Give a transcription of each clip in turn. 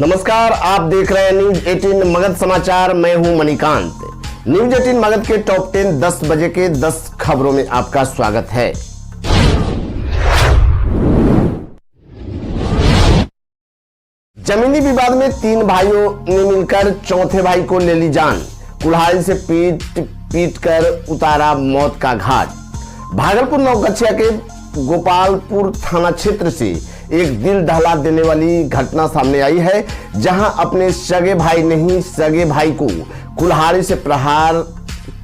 नमस्कार, आप देख रहे हैं न्यूज 18 मगध समाचार। मैं हूं मणिकांत। न्यूज 18 मगध के टॉप 10 10 बजे के 10 खबरों में आपका स्वागत है। जमीनी विवाद में 3 भाइयों ने मिलकर चौथे भाई को ले ली जान। कुल्हाड़ी से पीट कर उतारा मौत का घाट। भागलपुर नवगछिया के गोपालपुर थाना क्षेत्र से एक दिल दहला देने वाली घटना सामने आई है, जहां अपने सगे भाई नहीं सगे भाई को कुल्हाड़ी से प्रहार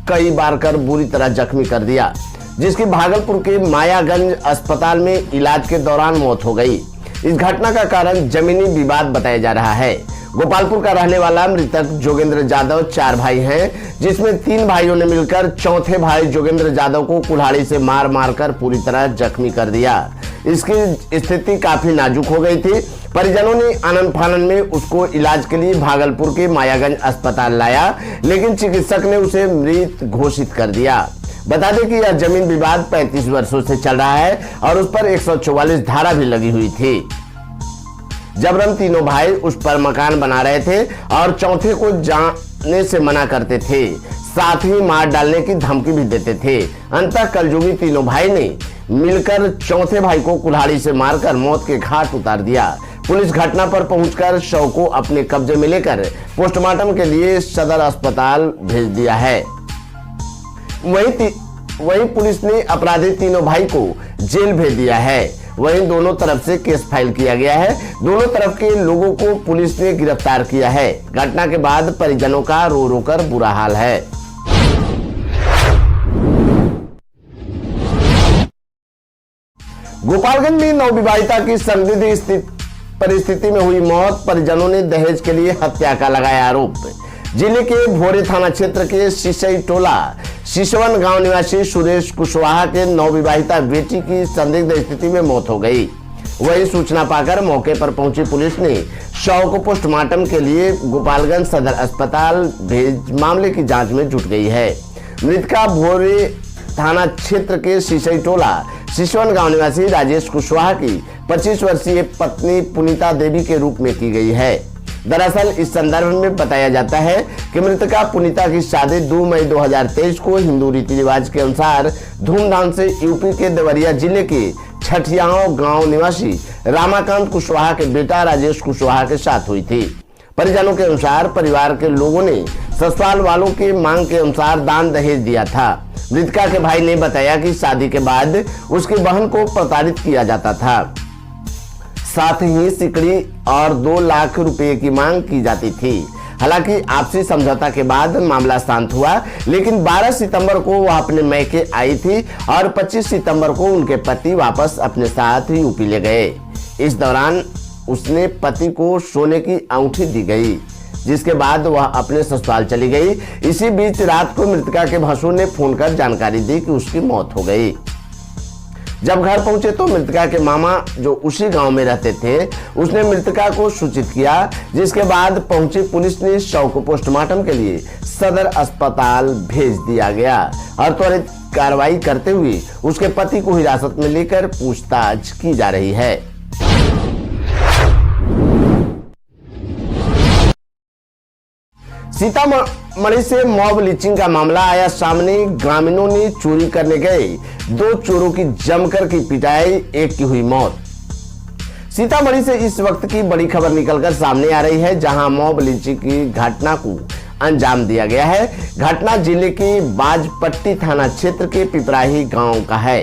कई बार कर बुरी तरह जख्मी कर दिया, जिसकी भागलपुर के मायागंज अस्पताल में इलाज के दौरान मौत हो गई। इस घटना का कारण जमीनी विवाद बताया जा रहा है। गोपालपुर का रहने वाला मृतक जोगेंद्र यादव 4 भाई हैं, जिसमें 3 भाइयों ने मिलकर चौथे भाई जोगेंद्र यादव को कुल्हाड़ी से मार मार कर पूरी तरह जख्मी कर दिया। इसकी स्थिति काफी नाजुक हो गई थी। परिजनों ने आनन फानन में उसको इलाज के लिए भागलपुर के मायागंज अस्पताल लाया, लेकिन चिकित्सक ने उसे मृत घोषित कर दिया। बता दें कि यह जमीन विवाद 35 वर्षों से चल रहा है और उस पर 144 धारा भी लगी हुई थी। जबरन तीनों भाई उस पर मकान बना रहे थे और चौथे को जाने से मना करते थे, साथ ही मार डालने की धमकी भी देते थे। अंततः कलयुगी तीनों भाई ने मिलकर चौथे भाई को कुल्हाड़ी से मारकर मौत के घाट उतार दिया। पुलिस घटना पर पहुंचकर शव को अपने कब्जे में लेकर पोस्टमार्टम के लिए सदर अस्पताल भेज दिया है। वहीं पुलिस ने अपराधी तीनों भाई को जेल भेज दिया है। वहीं दोनों तरफ से केस फाइल किया गया है। दोनों तरफ के लोगों को पुलिस ने गिरफ्तार किया है। घटना के बाद परिजनों का रो रो कर बुरा हाल है। गोपालगंज में नवविवाहिता की संदिग्ध परिस्थिति में हुई मौत। परिजनों ने दहेज के लिए हत्या का लगाया आरोप। जिले के भोरे थाना क्षेत्र के सिसई टोला सिसवन गांव निवासी सुरेश कुशवाहा के नवविवाहिता बेटी की संदिग्ध स्थिति में मौत हो गई। वही सूचना पाकर मौके पर पहुंची पुलिस ने शव को पोस्टमार्टम के लिए गोपालगंज सदर अस्पताल भेज मामले की जांच में जुट गई है। मृतका भोरे थाना क्षेत्र के सिसई टोला सिसवन गांव निवासी राजेश कुशवाहा की 25 वर्षीय पत्नी पुनीता देवी के रूप में की गई है। दरअसल इस संदर्भ में बताया जाता है कि मृतका पुनीता की शादी 2 मई 2023 को हिंदू रीति रिवाज के अनुसार धूमधाम से यूपी के देवरिया जिले के छठियाओं गांव निवासी रामाकांत कुशवाहा के बेटा राजेश कुशवाहा के साथ हुई थी। परिजनों के अनुसार परिवार के लोगों ने ससुराल वालों के मांग के अनुसार दान दहेज दिया था। मृतका के भाई ने बताया कि शादी के बाद उसकी बहन को प्रताड़ित किया जाता था, साथ ही सिकड़ी और 2 लाख रुपए की मांग की जाती थी। हालांकि आपसी समझौता के बाद मामला शांत हुआ, लेकिन 12 सितंबर को वह अपने मैके आई थी और 25 सितंबर को उनके पति वापस अपने साथ यूपी ले गए। इस दौरान उसने पति को सोने की अंगूठी दी गई, जिसके बाद वह अपने ससुराल चली गई। इसी बीच रात को मृतका के भसुर ने फोन कर जानकारी दी कि उसकी मौत हो गई। जब घर पहुंचे तो मृतका के मामा, जो उसी गांव में रहते थे, उसने मृतका को सूचित किया, जिसके बाद पहुंची पुलिस ने शव को पोस्टमार्टम के लिए सदर अस्पताल भेज दिया गया और त्वरित कार्रवाई करते हुए उसके पति को हिरासत में लेकर पूछताछ की जा रही है। सीतामढ़ी से मॉब लिंचिंग का मामला आया सामने। ग्रामीणों ने चोरी करने गए 2 चोरों की जमकर की पिटाई, एक की हुई मौत। सीतामढ़ी से इस वक्त की बड़ी खबर निकलकर सामने आ रही है, जहां मॉब लिंचिंग की घटना को अंजाम दिया गया है। घटना जिले के बाजपट्टी थाना क्षेत्र के पिपराही गांव का है,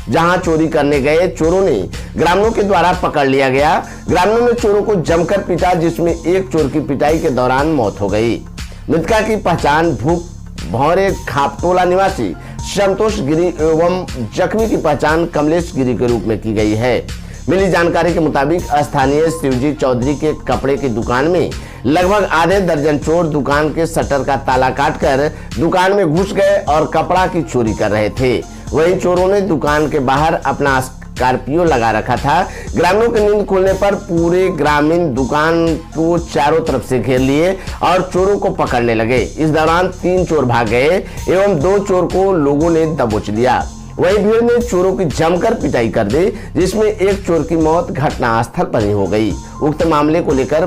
जहां चोरी करने गए चोरों ने ग्रामीणों के द्वारा पकड़ लिया गया। ग्रामीणों ने चोरों को जमकर पीटा, जिसमें एक चोर की पिटाई के दौरान मौत हो गई। मृतका की पहचान भौरे खापटोला निवासी संतोष गिरी एवं जख्मी की पहचान कमलेश गिरी के रूप में की गई है। मिली जानकारी के मुताबिक स्थानीय शिवजी चौधरी के कपड़े की दुकान में लगभग आधे दर्जन चोर दुकान के शटर का ताला काटकर दुकान में घुस गए और कपड़ा की चोरी कर रहे थे। वहीं चोरों ने दुकान के बाहर अपना स्कॉर्पियो लगा रखा था। ग्रामीणों की नींद खुलने पर पूरे ग्रामीण दुकान को चारों तरफ से घेर लिए और चोरों को पकड़ने लगे। इस दौरान 3 चोर भाग गए एवं 2 चोर को लोगों ने दबोच लिया। वहीं भीड़ ने चोरों की जमकर पिटाई कर दी, जिसमें एक चोर की मौत घटनास्थल पर ही हो गई। उक्त मामले को लेकर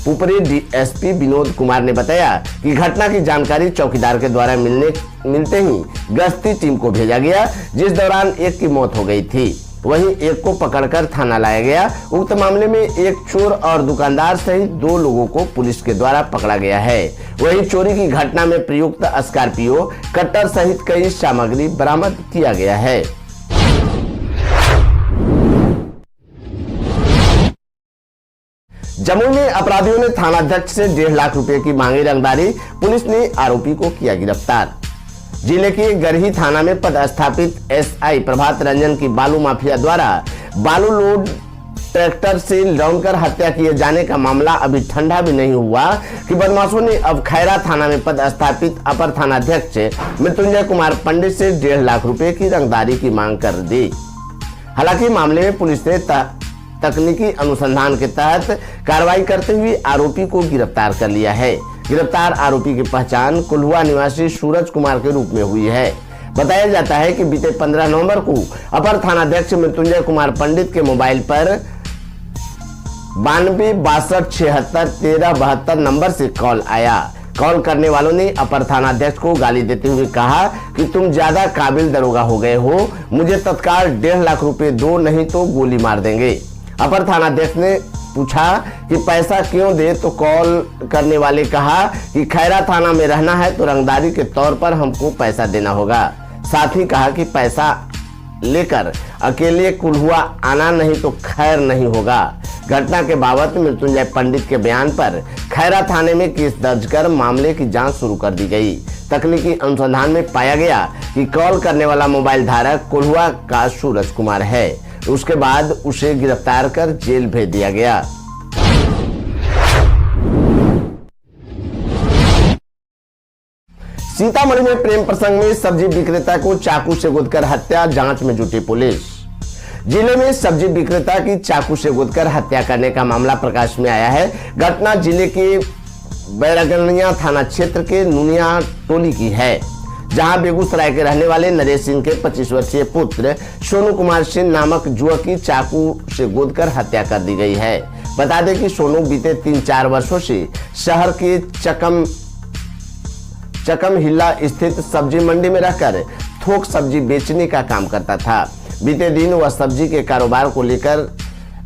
पुपरी डीएसपी विनोद कुमार ने बताया कि घटना की जानकारी चौकीदार के द्वारा मिलते ही गश्ती टीम को भेजा गया, जिस दौरान एक की मौत हो गई थी। वहीं एक को पकड़कर थाना लाया गया। उक्त मामले में एक चोर और दुकानदार सहित 2 लोगों को पुलिस के द्वारा पकड़ा गया है। वहीं चोरी की घटना में प्रयुक्त स्कॉर्पियो, कट्टर सहित कई सामग्री बरामद किया गया है। जमुई में अपराधियों ने थानाध्यक्ष से 1.5 लाख रुपए की मांगी रंगदारी, पुलिस ने आरोपी को किया गिरफ्तार। जिले के गरही थाना में पदस्थापित एसआई प्रभात रंजन की बालू माफिया द्वारा बालू लोड ट्रैक्टर से लौटकर हत्या किए जाने का मामला अभी ठंडा भी नहीं हुआ कि बदमाशों ने अब खैरा थाना में पदस्थापित अपर थानाध्यक्ष मृत्युंजय कुमार पंडित से 1.5 लाख रुपए की रंगदारी की मांग कर दी। हालांकि मामले में पुलिस ने तकनीकी अनुसंधान के तहत कार्रवाई करते हुए आरोपी को गिरफ्तार कर लिया है। गिरफ्तार आरोपी की पहचान कुल्हुआ निवासी सूरज कुमार के रूप में हुई है। बताया जाता है कि बीते 15 नवंबर को अपर थानाध्यक्ष मृत्युंजय कुमार पंडित के मोबाइल पर 92 62 76 13 72 नंबर से कॉल आया। कॉल करने वालों ने अपर थानाध्यक्ष को गाली देते हुए कहा कि तुम ज्यादा काबिल दरोगा हो गए हो, मुझे तत्काल 1.5 लाख रुपए दो, नहीं तो गोली मार देंगे। अपर थानाध्यक्ष ने पूछा कि पैसा क्यों दे, तो कॉल करने वाले कहा कि खैरा थाना में रहना है तो रंगदारी के तौर पर हमको पैसा देना होगा। साथ ही कहा कि पैसा लेकर अकेले कुल्हुआ आना, नहीं तो खैर नहीं होगा। घटना के बाबत मृत्युंजय पंडित के बयान पर खैरा थाने में केस दर्ज कर मामले की जांच शुरू कर दी गई। तकनीकी अनुसंधान में पाया गया कि कॉल करने वाला मोबाइल धारक कुल्हुआ का सूरज कुमार है। उसके बाद उसे गिरफ्तार कर जेल भेज दिया गया। सीतामढ़ी में प्रेम प्रसंग में सब्जी विक्रेता को चाकू से गोदकर हत्या, जांच में जुटी पुलिस। जिले में सब्जी विक्रेता की चाकू से गोदकर हत्या करने का मामला प्रकाश में आया है। घटना जिले के बैरगनिया थाना क्षेत्र के नुनिया टोली की है, जहां बेगूसराय के रहने वाले नरेश सिंह के 25 वर्षीय पुत्र सोनू कुमार सिंह नामक युवक की चाकू से गोदकर हत्या कर दी गई है। बता दें कि सोनू बीते 3-4 वर्षों से शहर के चकम हिल्ला स्थित सब्जी मंडी में रहकर थोक सब्जी बेचने का काम करता था। बीते दिन वह सब्जी के कारोबार को लेकर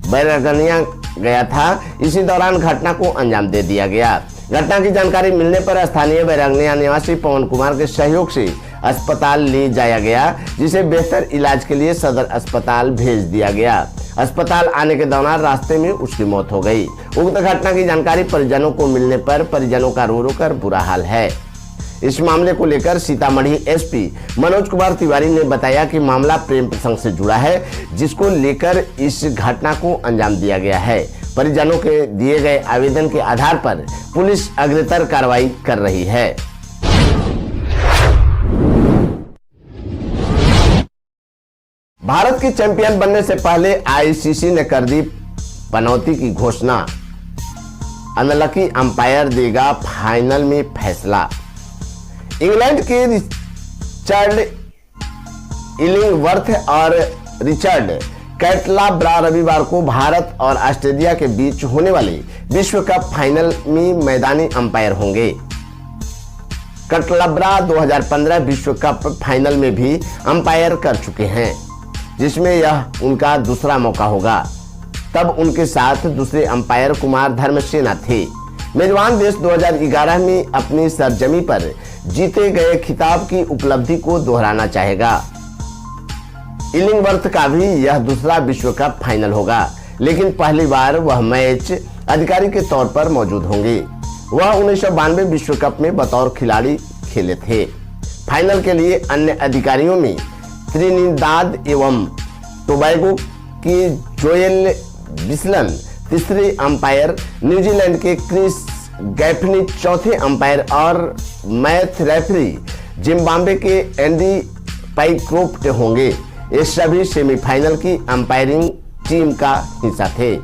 बैरगनिया गया था। इसी दौरान घटना को अंजाम दे दिया गया। घटना की जानकारी मिलने पर स्थानीय बैरगनिया निवासी पवन कुमार के सहयोग से अस्पताल ले जाया गया, जिसे बेहतर इलाज के लिए सदर अस्पताल भेज दिया गया। अस्पताल आने के दौरान रास्ते में उसकी मौत हो गई। उक्त घटना की जानकारी परिजनों को मिलने पर परिजनों का रो रो कर बुरा हाल है। इस मामले को लेकर सीतामढ़ी एसपी मनोज कुमार तिवारी ने बताया कि मामला प्रेम प्रसंग से जुड़ा है, जिसको लेकर इस घटना को अंजाम दिया गया है। परिजनों के दिए गए आवेदन के आधार पर पुलिस अग्रतर कार्रवाई कर रही है। भारत की चैंपियन बनने से पहले आईसीसी ने कर दी पनौती की घोषणा। अनलकी अंपायर देगा फाइनल में फैसला। इंग्लैंड के रिचर्ड इलिंगवर्थ और रिचर्ड कैटलाब्रा रविवार को भारत और ऑस्ट्रेलिया के बीच होने वाले विश्व कप फाइनल में मैदानी अंपायर होंगे। कैटलाब्रा 2015 विश्व कप फाइनल में भी अंपायर कर चुके हैं, जिसमें यह उनका दूसरा मौका होगा। तब उनके साथ दूसरे अंपायर कुमार धर्मसेना थे। मेजबान देश 2011 में अपनी सरजमी पर जीते गए खिताब की उपलब्धि को दोहराना चाहेगा। इलिंगवर्थ का भी यह दूसरा विश्व कप फाइनल होगा, लेकिन पहली बार वह मैच अधिकारी के तौर पर मौजूद होंगे। वह 1992 विश्व कप में बतौर खिलाड़ी खेले थे। फाइनल के लिए अन्य अधिकारियों में त्रिनिदाद एवं टोबैगो के जोएल बिस्लन तीसरे अंपायर, न्यूजीलैंड के क्रिस गैफनी चौथे अंपायर और मैथ रेफरी जिम्बाब्वे के एंडी पाइक्रोफ्ट होंगे। ये सभी सेमीफाइनल की अंपायरिंग टीम का हिस्सा थे।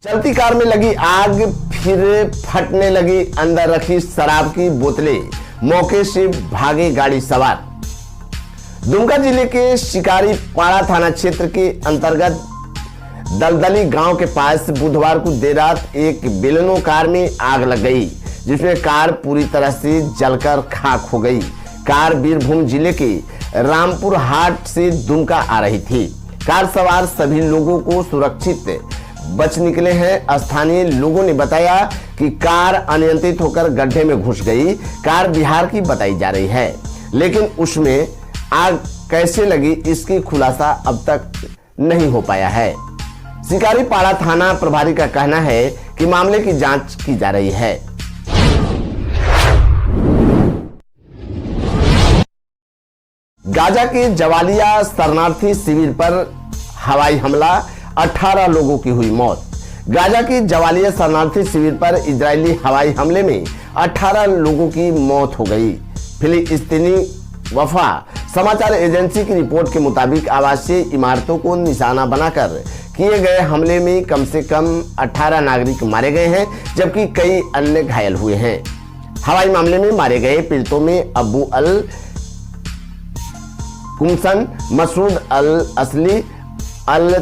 चलती कार में लगी आग, फिर फटने लगी अंदर रखी शराब की बोतलें, मौके से भागे गाड़ी सवार। दुमका जिले के शिकारीपाड़ा थाना क्षेत्र के अंतर्गत दलदली गांव के पास बुधवार को देर रात एक बेलेनो कार में आग लग गई, जिसमें कार पूरी तरह से जलकर खाक हो गई। कार बीरभूम जिले के रामपुर हाट से दुमका आ रही थी। कार सवार सभी लोगों को सुरक्षित बच निकले हैं। स्थानीय लोगों ने बताया कि कार अनियंत्रित होकर गड्ढे में घुस गई। कार बिहार की बताई जा रही है, लेकिन उसमें आग कैसे लगी इसकी खुलासा अब तक नहीं हो पाया है। शिकारीपाड़ा थाना प्रभारी का कहना है कि मामले की जांच की जा रही है। गाजा के जवालिया शरणार्थी शिविर पर हवाई हमला, 18 लोगों की हुई मौत। गाजा की जवालिया शरणार्थी शिविर पर इजरायली हवाई हमले में 18 लोगों की मौत हो गई। फिलिस्तीनी वफा समाचार एजेंसी की रिपोर्ट के मुताबिक आवासीय इमारतों को निशाना बनाकर किए गए हमले में कम से कम 18 नागरिक मारे गए हैं, जबकि कई अन्य घायल हुए हैं। हवाई मामले में मारे गए पीड़ितों में अबू अल कुमसन, मसूद अल असली, अल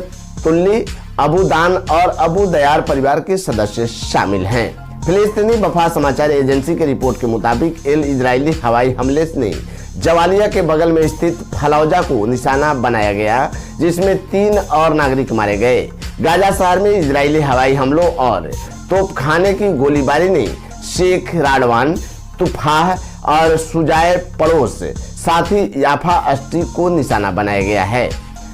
तुल्ली, अबू दान और अबू दयार परिवार के सदस्य शामिल हैं। फिलिस्तीनी वफा समाचार एजेंसी की रिपोर्ट के मुताबिक इजरायली हवाई हमले ने जवालिया के बगल में स्थित फलौजा को निशाना बनाया गया, जिसमें 3 और नागरिक मारे गए। गाजा शहर में इजरायली हवाई हमलों और तोपखाने की गोलीबारी ने शेख राडवान, तुफाह और सुजाय पड़ोस, साथ ही याफा स्ट्रीट को निशाना बनाया गया है।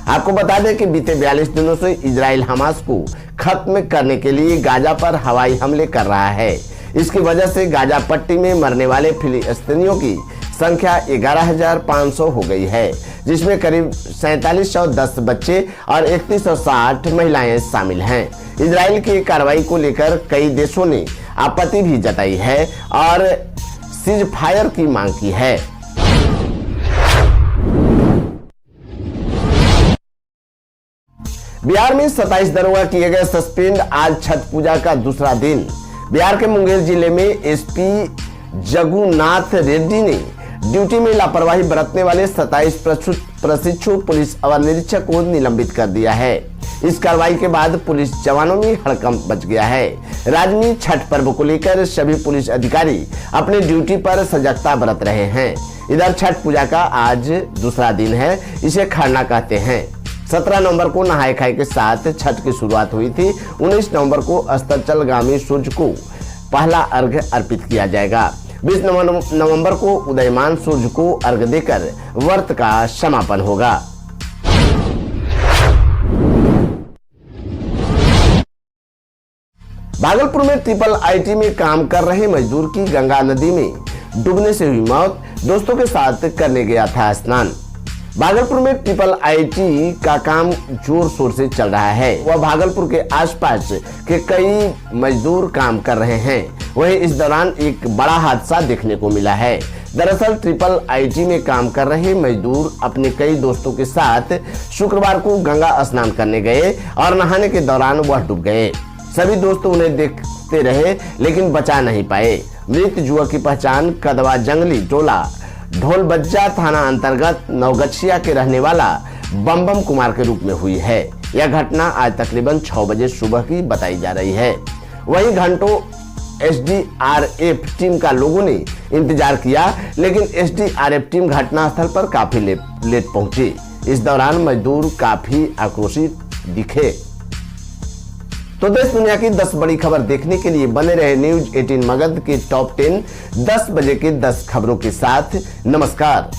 आपको बता दें कि बीते 42 दिनों से इजराइल हमास को खत्म करने के लिए गाजा पर हवाई हमले कर रहा है। इसकी वजह से गाजा पट्टी में मरने वाले फिलिस्तीनियों की संख्या 11,500 हो गई है, जिसमें करीब 4710 बच्चे और 3160 महिलाएं शामिल हैं। इजराइल की कार्रवाई को लेकर कई देशों ने आपत्ति भी जताई है और सीज फायर की मांग की है। बिहार में 27 दरोगा किए गए सस्पेंड। आज छठ पूजा का दूसरा दिन। बिहार के मुंगेर जिले में एसपी जगुनाथ रेड्डी ने ड्यूटी में लापरवाही बरतने वाले 27 प्रशिक्षु पुलिस अवर निरीक्षक को निलंबित कर दिया है। इस कार्रवाई के बाद पुलिस जवानों में हड़कंप मच गया है। राज्य में छठ पर्व को लेकर सभी पुलिस अधिकारी अपने ड्यूटी पर सजगता बरत रहे हैं। इधर छठ पूजा का आज दूसरा दिन है। इसे खरना कहते हैं। 17 नवंबर को नहाय खाए के साथ छठ की शुरुआत हुई थी। 19 नवंबर को अस्ताचलगामी सूर्य को पहला अर्घ्य अर्पित किया जाएगा। 20 नवंबर को उदयमान सूर्य को अर्घ्य देकर व्रत का समापन होगा। भागलपुर में ट्रिपल आईटी में काम कर रहे मजदूर की गंगा नदी में डूबने से हुई मौत। दोस्तों के साथ करने गया था स्नान। भागलपुर में ट्रिपल आईटी का काम जोर शोर से चल रहा है। वह भागलपुर के आसपास के कई मजदूर काम कर रहे हैं। वहीं इस दौरान एक बड़ा हादसा देखने को मिला है। दरअसल ट्रिपल आईटी में काम कर रहे मजदूर अपने कई दोस्तों के साथ शुक्रवार को गंगा स्नान करने गए और नहाने के दौरान वह डूब गए। सभी दोस्त उन्हें देखते रहे, लेकिन बचा नहीं पाए। मृत युवक की पहचान कदवा जंगली टोला ढोलबज्जा थाना अंतर्गत नवगछिया के रहने वाला बम कुमार के रूप में हुई है। यह घटना आज तकरीबन 6 बजे सुबह की बताई जा रही है। वहीं घंटों एसडीआरएफ टीम का लोगों ने इंतजार किया, लेकिन एसडीआरएफ टीम घटनास्थल पर काफी लेट पहुंची। इस दौरान मजदूर काफी आक्रोशित दिखे। तो देश दुनिया की 10 बड़ी खबर देखने के लिए बने रहे न्यूज 18 मगध के टॉप 10 10 बजे के 10 खबरों के साथ। नमस्कार।